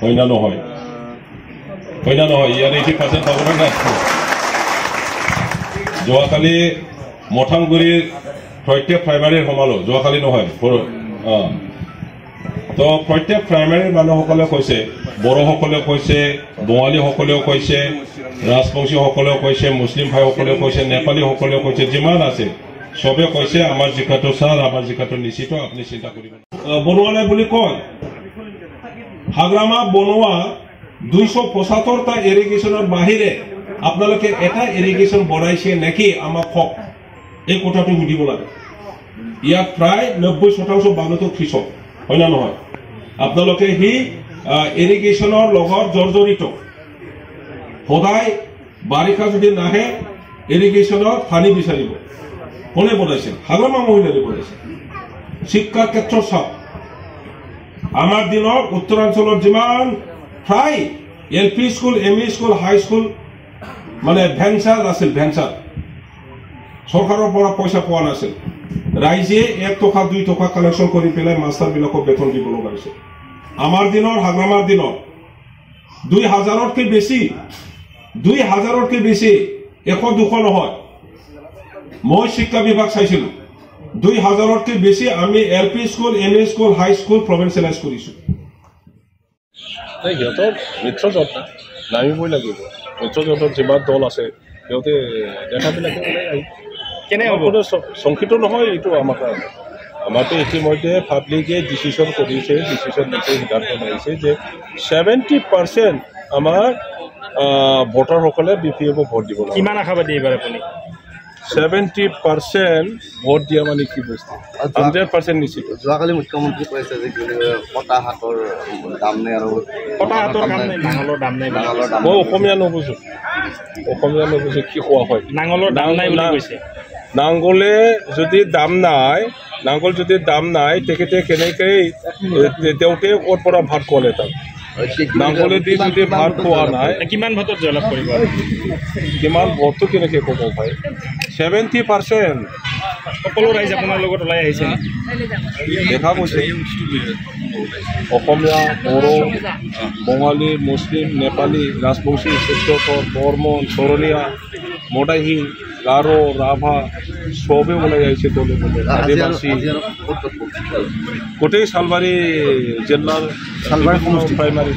হয় না নহয় ইয়াৰ 80% পাব না যোৱাকালি মঠাংগুৰিৰ প্ৰত্যেক প্ৰাইমাৰীৰ সমালো যোৱাকালি নহয় তো প্ৰত্যেক প্ৰাইমাৰীৰ মানুহসকলে কৈছে বড়োসকলে কৈছে বঙালীসকলেও কৈছে ৰাজবংশীসকলেও কৈছে মুছলিম ভাইসকলেও কৈছে নেপালীসকলেও কৈছে যিমান আছে সবে কৈছে আমাৰ জিকাটো ছাৰ আমাৰ জিকাটো নিশ্চিত আপুনি চিন্তা কৰিব বনোৱালে বুলি কয় হাগ্ৰামা বনোৱা 275টা ইৰিগেশ্যনৰ বাহিৰে আপোনালোকে এটা ইৰিগেশ্যন বনাইছে নেকি আমাক কওক এই কথাটো সুধিব লাগে ইয়াত প্ৰায় 90% বানুটো কৃষক হয় না নহয় আপোনালোকে হি ইৰিগেশ্যনৰ লগত জড়িত সদায় বাৰিষা যদি নাহে ইৰিগেশ্যনৰ পানী বিচাৰিব কোনে বনাইছে হাগ্ৰামা মহিলাই বনাইছে শিক্ষাৰ ক্ষেত্ৰত চাওক আমাৰ দিনত উত্তৰাঞ্চলত যিমান প্ৰায় এলপি স্কুল এমই স্কুল হাই স্কুল মানে ভেঞ্চাৰ আছিল ভেঞ্চাৰ চৰকাৰৰ পৰা পইচা পোৱা নাছিল ৰাইজে 1 টকা 2 টকা কালেকশ্যন কৰি পেলাই মাষ্টাৰবিলাকক বেতন দিব লগা হৈছিল আমাৰ দিনৰ হাগ্ৰামাৰ দিনত 2000তকৈ বেছি 100-200 নহয় মই শিক্ষা বিভাগ চাইছিলো 2000তকৈ বেছি আমি এলপি স্কুল এমই স্কুল হাই স্কুল প্ৰভিন্সিয়েলাইজ কৰিছো সিহঁতৰ মিত্ৰজোঁট নামিবই লাগিব মিত্ৰজোঁটৰ যিমান দল আছে সিহঁতে দেখাবিলাকে কেনে হ'ব শংকিত নহয় এইটো আমাৰ কাৰণে আমাৰতো ইতিমধ্যে পাব্লিকে ডিচিশ্যন কৰিছে ডিচিশ্যন দিছে সিদ্ধান্ত লৈছে যে 70% আমাৰ ভোটাৰসকলে BPF ভোট দিব লাগে কিমান আশাবাদী এইবাৰ আপুনি 70% ভোট দিয়া মানে কি বস্তু 100% নিশ্চিত যোৱাকালি মুখ্যমন্ত্ৰী কৈছে যে কটা হাতৰ দাম নাই আৰু কটা হাতৰ কাম নাই নাঙলৰ দাম নাই মই অসমীয়া নুবুজো কি কোৱা হয় নাঙলৰ দাম নাই বুলি কৈছে নাঙলে যদি দাম নাই তেখেতে কেনেকৈ তেওঁতে ক'ৰ পৰা ভাত খোৱালে তাক নাঙলে দি যদি ভাত খোৱা নাই কিমান ভোটত জয়লাভ কৰিব কিমান ভোটটো কেনেকৈ ক'ব ভাই 70% সকলো ৰাইজ আপোনাৰ লগত ওলাই আহিছে দেখা গৈছে অসমীয়া বড়ো বঙালী মুছলিম নেপালী ৰাজবংশী শিক্ষকৰ বৰ্মন চৰণীয়া মদাহী গাৰো ৰাভা সবে ওলাই আহিছে দলে দলে আদিবাসী গোটেই চালবাৰী জিলাৰ প্ৰাইমাৰী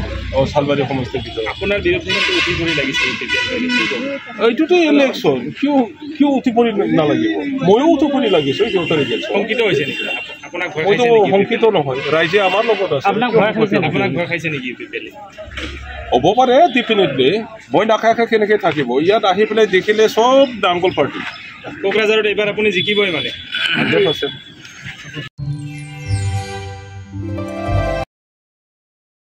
চালবাৰী সমষ্টিৰ ভিতৰত আপোনাৰ বিৰুদ্ধে কিন্তু উঠি পৰি লাগিছে এইটোতো ইলেকশ্যন কিয় উঠি পৰি নালাগিব ময়ো উঠি পৰি লাগিছো সিহঁতৰ ৰিজাল্ট শংকিত হৈছে নেকি আপোনাক ভয় খাইছে নেকি শংকিত নহয় ৰাইজে আমাৰ লগত আছে আপোনাক ভয় খাইছে নেকি হ'ব পাৰে ডেফিনেটলি মই নাখায় কেনেকৈ থাকিব ইয়াত আহি পেলাই দেখিলে চব ডাংগল পাৰ্টি কোকৰাঝাৰত এইবাৰ আপুনি জিকিবই মানে 100%